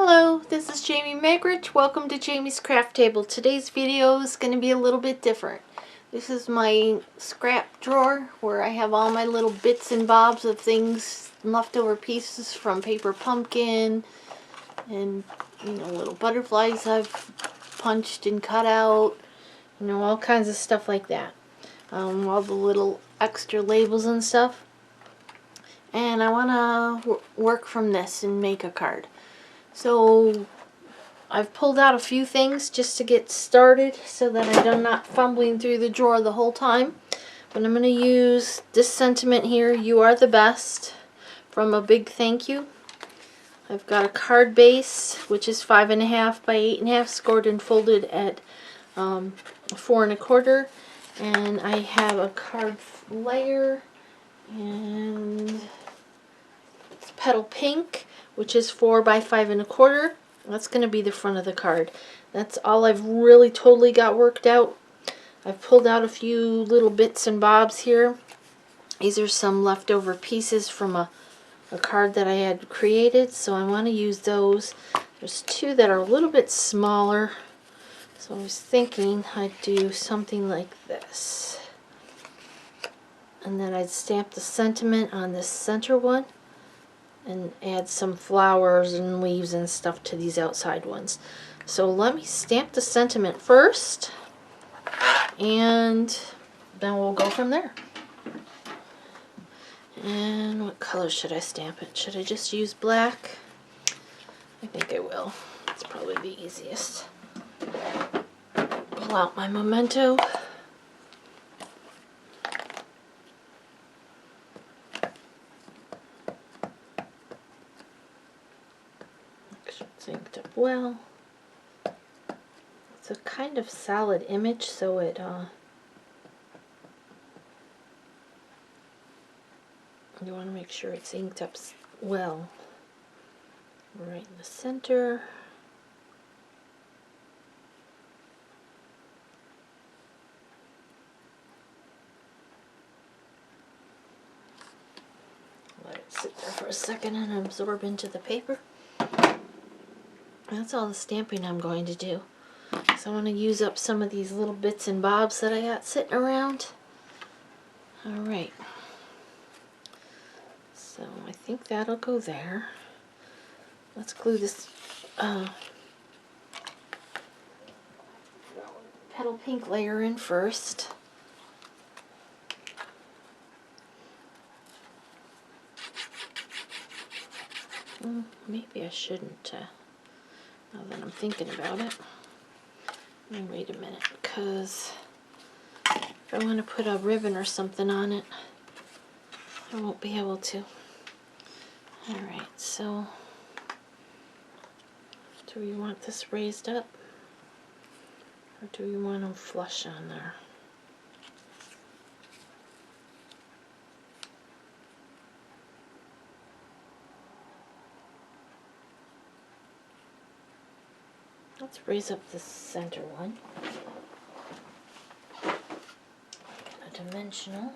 Hello, this is Jamie Magritte. Welcome to Jamie's Craft Table. Today's video is going to be a little bit different. This is my scrap drawer where I have all my little bits and bobs of things, leftover pieces from paper pumpkin and, little butterflies I've punched and cut out, all kinds of stuff like that. All the little extra labels and stuff. And I want to work from this and make a card. So I've pulled out a few things just to get started so that I'm not fumbling through the drawer the whole time. But I'm going to use this sentiment here, "You are the best," from a big thank you. I've got a card base, which is 5.5 by 8.5, scored and folded at 4 1/4. And I have a card layer, and it's petal pink, which is 4 by 5 1/4. That's going to be the front of the card. That's all I've really totally got worked out. I've pulled out a few little bits and bobs here. These are some leftover pieces from a card that I had created, so I want to use those. There's two that are a little bit smaller, so I was thinking I'd do something like this. And then I'd stamp the sentiment on this center one and add some flowers and leaves and stuff to these outside ones. So let me stamp the sentiment first, and then we'll go from there. And what color should I stamp it? Should I just use black? I think I will. It's probably the easiest. Pull out my memento. It's inked up well. It's a kind of solid image, so it you want to make sure it's inked up well. Right in the center. Let it sit there for a second and absorb into the paper. That's all the stamping I'm going to do. So I want to use up some of these little bits and bobs that I got sitting around. Alright. So I think that'll go there. Let's glue this petal pink layer in first. Maybe I shouldn't, now that I'm thinking about it. Wait a minute, because if I want to put a ribbon or something on it, I won't be able to. Alright, so do we want this raised up, or do we want them flush on there? Let's raise up the center one. A dimensional.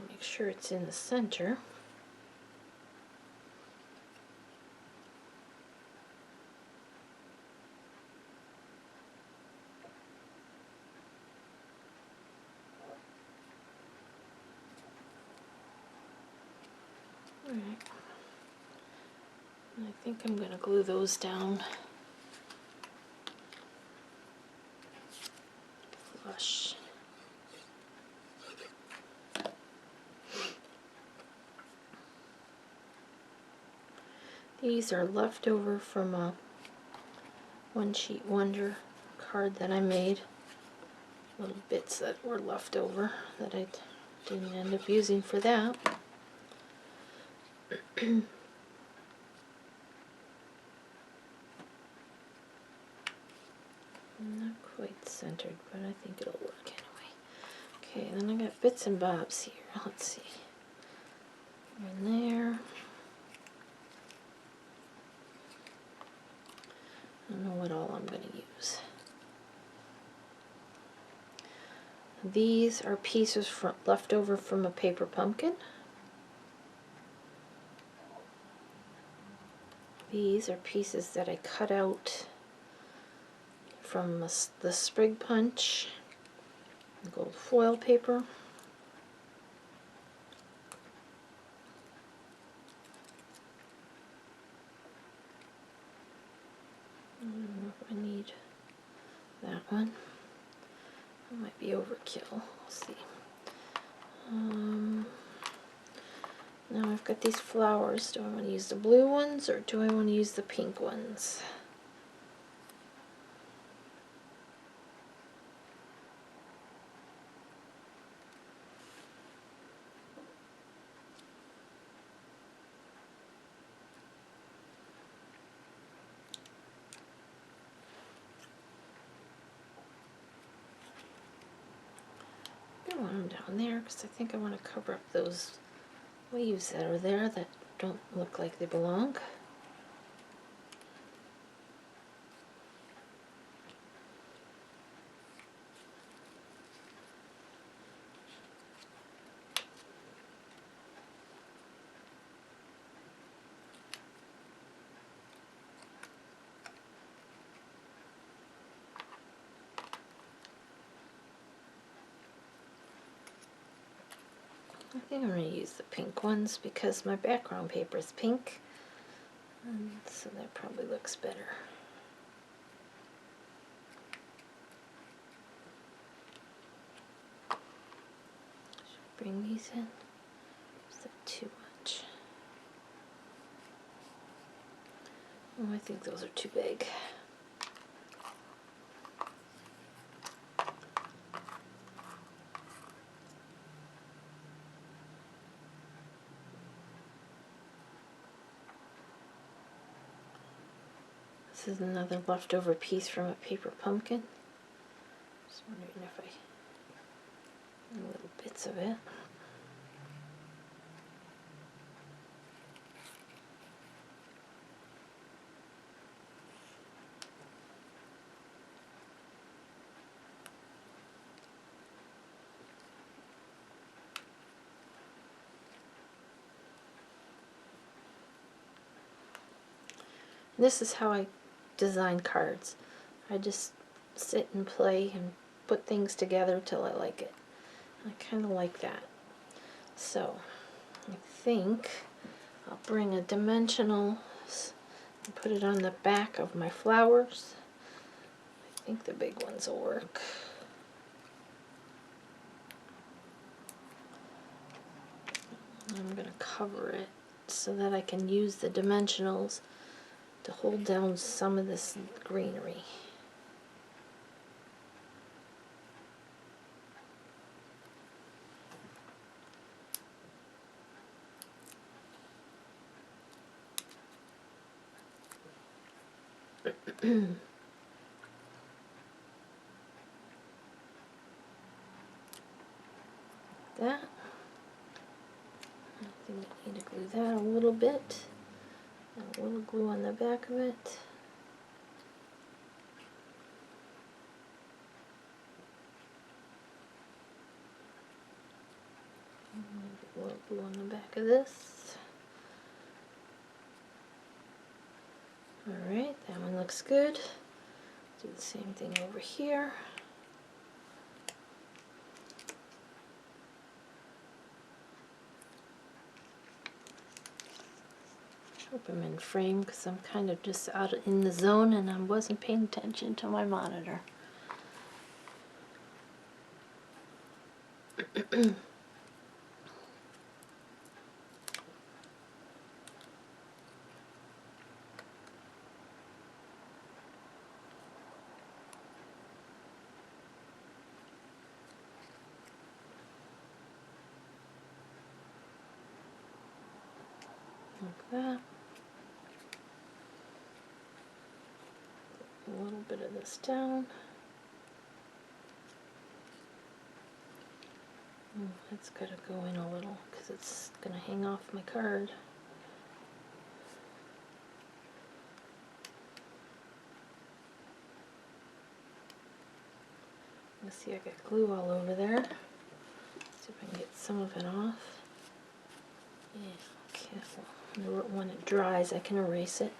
Make sure it's in the center. Alright. I think I'm going to glue those down flush. These are left over from a One Sheet Wonder card that I made. Little bits that were left over that I didn't end up using for that. Not quite centered, but I think it'll work anyway. Okay, then I got bits and bobs here. Let's see. In there. I don't know what all I'm going to use. These are pieces left over from a paper pumpkin. These are pieces that I cut out from the sprig punch, gold foil paper. I don't know if I need that one. That might be overkill. Let's see. Now I've got these flowers. Do I want to use the blue ones or do I want to use the pink ones? I want them down there because I think I want to cover up those leaves that are there that don't look like they belong. I think I'm going to use the pink ones because my background paper is pink, and so that probably looks better. Should bring these in. Is that too much? Oh, I think those are too big. This is another leftover piece from a paper pumpkin. Just wondering if little bits of it. This is how I design cards. I just sit and play and put things together till I like it. I kind of like that. So I think I'll bring a dimensional and put it on the back of my flowers. I think the big ones will work. I'm going to cover it so that I can use the dimensionals to hold down some of this greenery. That. I think I need to glue that a little bit. A little glue on the back of it. Maybe a little glue on the back of this. Alright, that one looks good. Do the same thing over here. Hope I'm in frame because I'm kind of just out in the zone and I wasn't paying attention to my monitor. like that. A little bit of this down. That's got to go in a little because it's going to hang off my card. You see I got glue all over there. See if I can get some of it off. Yeah, okay. Well, when it dries, I can erase it.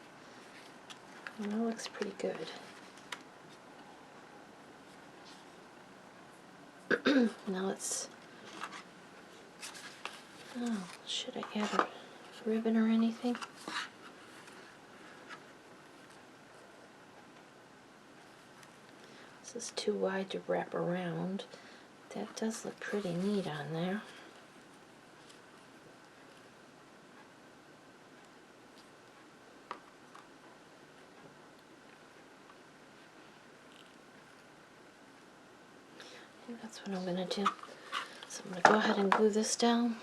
And that looks pretty good. Now let's... Oh, should I add a ribbon or anything? This is too wide to wrap around. That does look pretty neat on there. And that's what I'm going to do. So I'm going to go ahead and glue this down.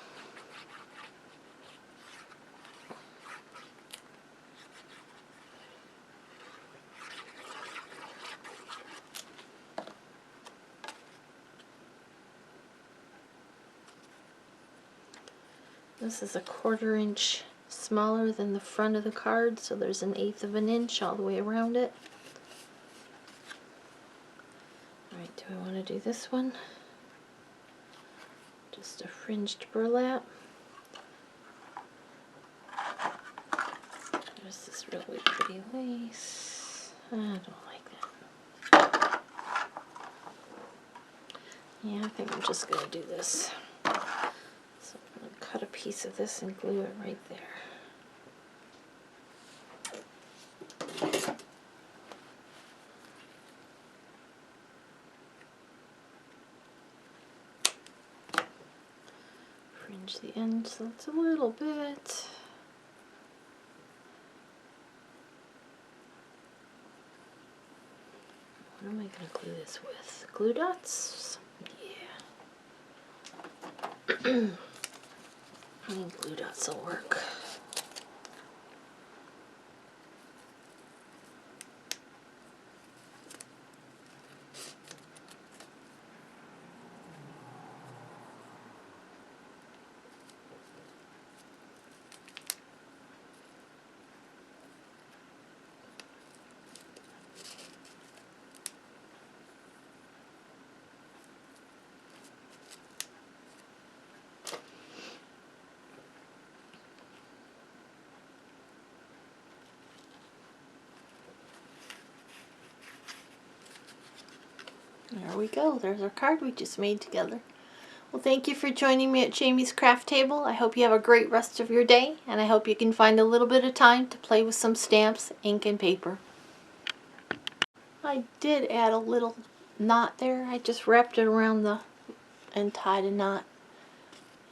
This is a 1/4 inch smaller than the front of the card, so there's 1/8 of an inch all the way around it. Alright, do I want to do this one? Just a fringed burlap. There's this really pretty lace. I don't like that. Yeah, I think I'm just going to do this. So I'm going to cut a piece of this and glue it right there. Fringe the end so it's a little bit. What am I going to glue this with? Glue dots? Yeah. I think glue dots will work. There we go. There's our card we just made together. Well, thank you for joining me at Jamie's Craft Table. I hope you have a great rest of your day, and I hope you can find a little bit of time to play with some stamps, ink, and paper. I did add a little knot there. I just wrapped it around and tied a knot.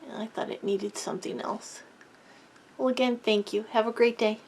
And I thought it needed something else. Well, again, thank you. Have a great day.